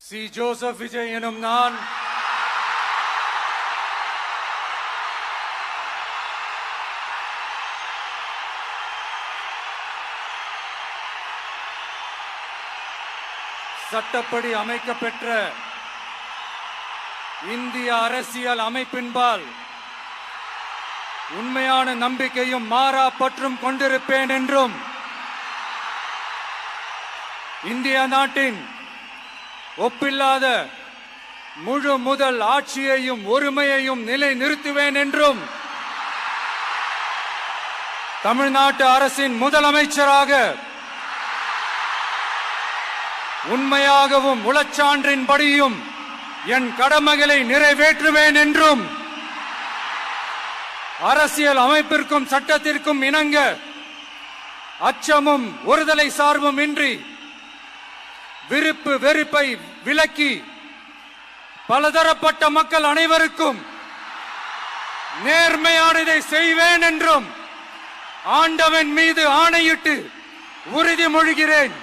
C Joseph Vijay எனும் நான் சட்டப்படி அமைக்கப்பெற்ற இந்திய அரசியல் அமைப்பின்பால் உண்மையான நம்பிக்கையும் மாறா பற்றும் கொண்டிருப்பேன் என்றும் இந்திய நாட்டின் ஒப்பில்லாத முழு முதல் ஆட்சியையும் ஒருமையையும் நிலை நிறுத்துவேன் என்றும் தமிழ்நாட்டு அரசின் முதலமைச்சராக உண்மையாகவும் உளச்சான்றின்படியும் என் கடமைகளை நிறைவேற்றுவேன் என்றும் அரசியல் அமைப்பிற்கும் சட்டத்திற்கும் இணங்க அச்சமும் ஒருதலை சார்பும் இன்றி விருப்பு வெறுப்பை விலக்கி பலதரப்பட்ட மக்கள் அனைவருக்கும் நேர்மையானதை செய்வேன் என்றும் ஆண்டவன் மீது ஆணையிட்டு உறுதிமொழிகிறேன்.